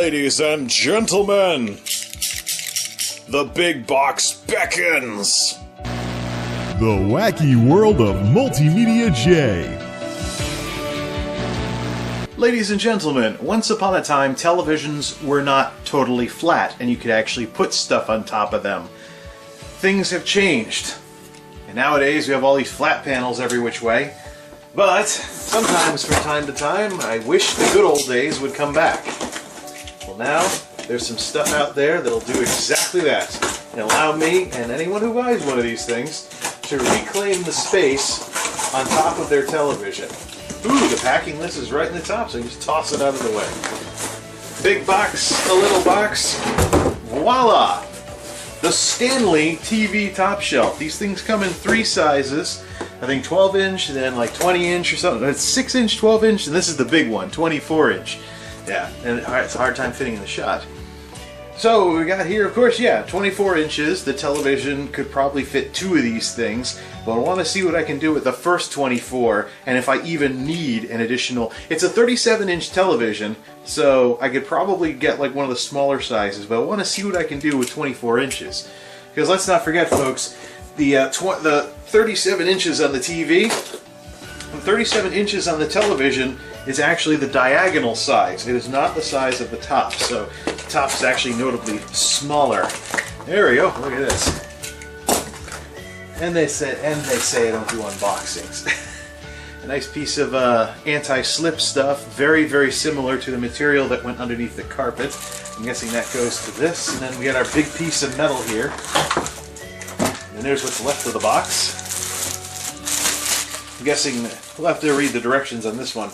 Ladies and gentlemen, the big box beckons. The wacky world of MultimediaJay. Ladies and gentlemen, once upon a time, televisions were not totally flat, and you could actually put stuff on top of them. Things have changed, and nowadays we have all these flat panels every which way. But sometimes, from time to time, I wish the good old days would come back. Well, now there's some stuff out there that'll do exactly that, and allow me and anyone who buys one of these things to reclaim the space on top of their television. Ooh, the packing list is right in the top, so you just toss it out of the way. Big box, a little box, voila! The Stanley TV top shelf. These things come in 3 sizes. I think 12 inch, and then like 20 inch or something. It's 6 inch, 12 inch, and this is the big one, 24 inch. Yeah, and it's a hard time fitting in the shot. So we got here, of course, yeah, 24 inches. The television could probably fit 2 of these things, but I want to see what I can do with the first 24, and if I even need an additional. It's a 37-inch television, so I could probably get like one of the smaller sizes, but I want to see what I can do with 24 inches. Because let's not forget, folks, the 37 inches on the TV, and 37 inches on the television is actually the diagonal size. It is not the size of the top, so the top is actually notably smaller. There we go. Look at this. And they say I don't do unboxings. A nice piece of anti-slip stuff, very, very similar to the material that went underneath the carpet. I'm guessing that goes to this, and then we got our big piece of metal here. And there's what's left of the box. I'm guessing we'll have to read the directions on this one.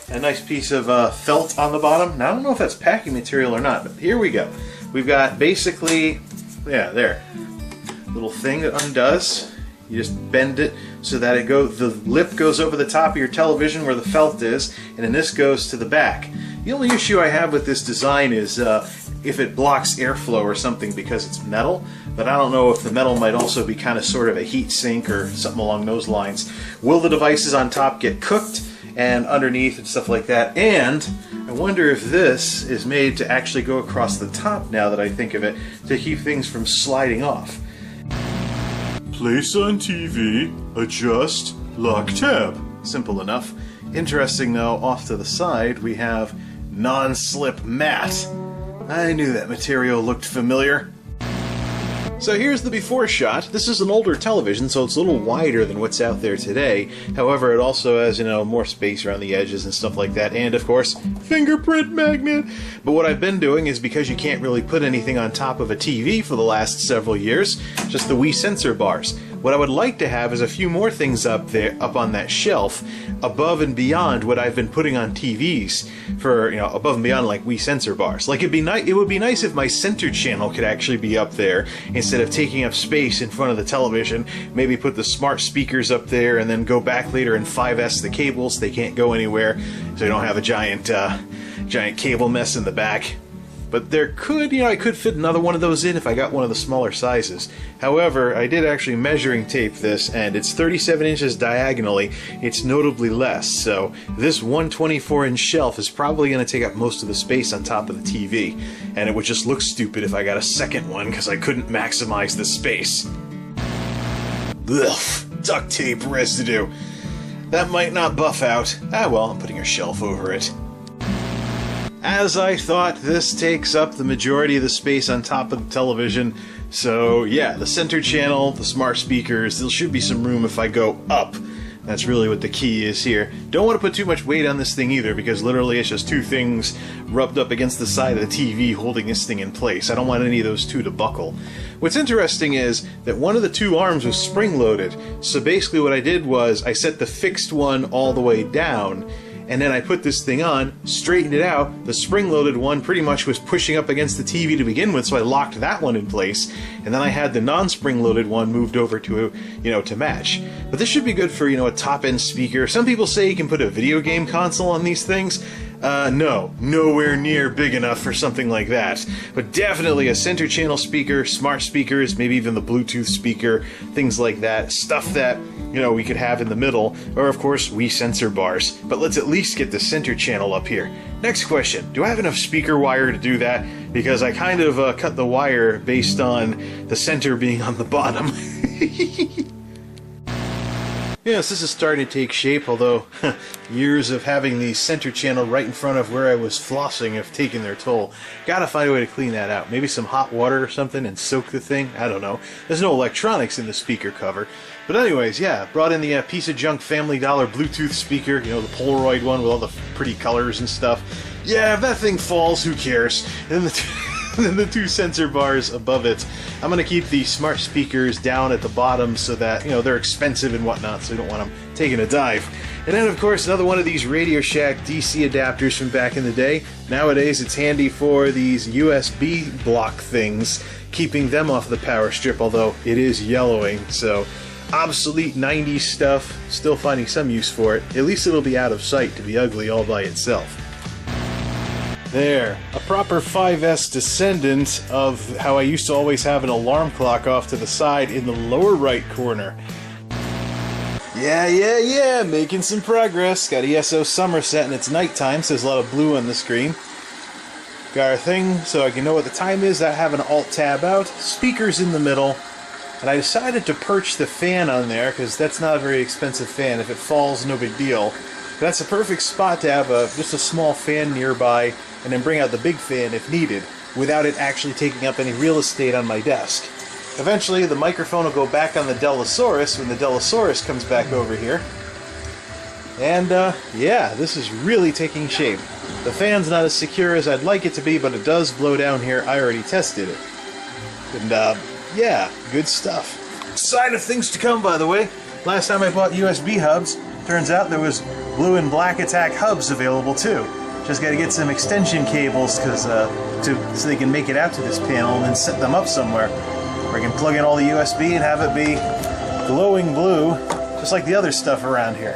A nice piece of felt on the bottom. Now I don't know if that's packing material or not, but here we go. We've got basically, yeah, there, little thing that undoes. You just bend it so that it goes. The lip goes over the top of your television where the felt is, and then this goes to the back. The only issue I have with this design is if it blocks airflow or something because it's metal, but I don't know if the metal might also be kind of sort of a heat sink or something along those lines. Will the devices on top get cooked and underneath and stuff like that? And I wonder if this is made to actually go across the top, now that I think of it, to keep things from sliding off. Place on TV, adjust, lock tab. Simple enough. Interesting though, off to the side we have non-slip mat. I knew that material looked familiar. So here's the before shot. This is an older television, so it's a little wider than what's out there today. However, it also has, more space around the edges and stuff like that, and of course, fingerprint magnet. But what I've been doing is, because you can't really put anything on top of a TV for the last several years, just the Wii sensor bars. What I would like to have is a few more things up there, up on that shelf, above and beyond what I've been putting on TVs for, above and beyond like Wii sensor bars. Like it would be nice if my center channel could actually be up there instead of taking up space in front of the television. Maybe put the smart speakers up there and then go back later and 5S the cables. They can't go anywhere, so you don't have a giant cable mess in the back. But there could, I could fit another one of those in if I got one of the smaller sizes. However, I did actually measuring tape this, and it's 37 inches diagonally. It's notably less, so this 124-inch shelf is probably going to take up most of the space on top of the TV. And it would just look stupid if I got a second one, because I couldn't maximize the space. Ugh, duct tape residue. That might not buff out. Ah well, I'm putting a shelf over it. As I thought, this takes up the majority of the space on top of the television. So yeah, the center channel, the smart speakers, there should be some room if I go up. That's really what the key is here. Don't want to put too much weight on this thing either, because literally it's just 2 things rubbed up against the side of the TV holding this thing in place. I don't want any of those 2 to buckle. What's interesting is that one of the 2 arms was spring-loaded. So basically what I did was I set the fixed one all the way down, and then I put this thing on, straightened it out. The spring-loaded one pretty much was pushing up against the TV to begin with, so I locked that one in place. And then I had the non-spring-loaded one moved over to, to match. But this should be good for, a top-end speaker. Some people say you can put a video game console on these things. No, nowhere near big enough for something like that. But definitely a center channel speaker, smart speakers, maybe even the Bluetooth speaker, things like that. Stuff that, you know, we could have in the middle, or of course, Wii sensor bars. But let's at least get the center channel up here. Next question, do I have enough speaker wire to do that? Because I kind of cut the wire based on the center being on the bottom. Yes, this is starting to take shape, although years of having the center channel right in front of where I was flossing have taken their toll. Gotta find a way to clean that out. Maybe some hot water or something and soak the thing? I don't know. There's no electronics in the speaker cover. But anyways, yeah, brought in the piece of junk Family Dollar Bluetooth speaker, you know, the Polaroid one with all the pretty colors and stuff. Yeah, if that thing falls, who cares? And then the two sensor bars above it. I'm going to keep the smart speakers down at the bottom so that, you know, they're expensive and whatnot, so you don't want them taking a dive. And then, of course, another one of these Radio Shack DC adapters from back in the day. Nowadays, it's handy for these USB block things, keeping them off the power strip, although it is yellowing, so obsolete 90s stuff, still finding some use for it. At least it'll be out of sight to be ugly all by itself. There, a proper 5S descendant of how I used to always have an alarm clock off to the side in the lower right corner. Yeah, making some progress. Got ESO Somerset and it's nighttime, so there's a lot of blue on the screen. Got our thing so I can know what the time is. I have an Alt tab out, speakers in the middle, and I decided to perch the fan on there because that's not a very expensive fan. If it falls, no big deal. But that's a perfect spot to have just a small fan nearby and then bring out the big fan if needed, without it actually taking up any real estate on my desk. Eventually, the microphone will go back on the Delosaurus when the Delosaurus comes back over here. And, yeah, this is really taking shape. The fan's not as secure as I'd like it to be, but it does blow down here. I already tested it. And, yeah, good stuff. Sign of things to come, by the way. Last time I bought USB hubs, turns out there was blue and black attack hubs available, too. Just got to get some extension cables so they can make it out to this panel and then set them up somewhere where I can plug in all the USB and have it be glowing blue, just like the other stuff around here.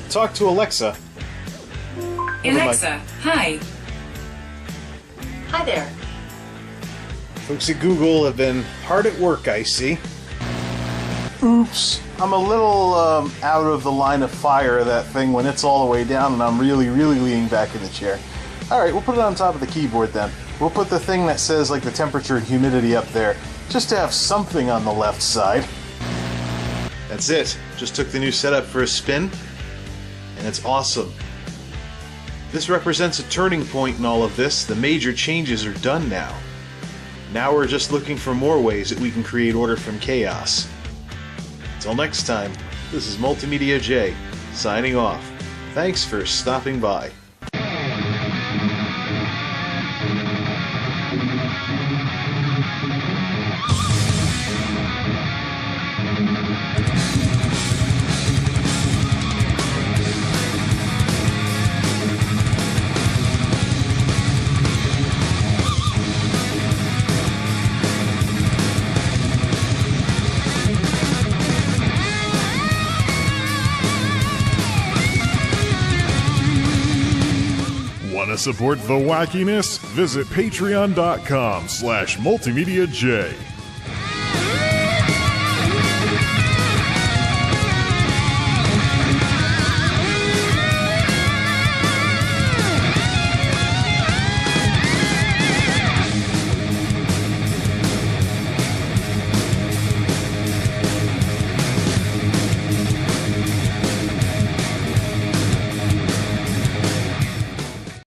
Talk to Alexa. Alexa, hi. Hi there. Folks at Google have been hard at work, I see. Oops. I'm a little out of the line of fire of that thing when it's all the way down and I'm really leaning back in the chair. Alright, we'll put it on top of the keyboard then. We'll put the thing that says like the temperature and humidity up there, just to have something on the left side. That's it. Just took the new setup for a spin, and it's awesome. This represents a turning point in all of this. The major changes are done now. Now we're just looking for more ways that we can create order from chaos. Until next time, this is MultimediaJay, signing off. Thanks for stopping by. Want to support the wackiness? Visit patreon.com/multimediajay.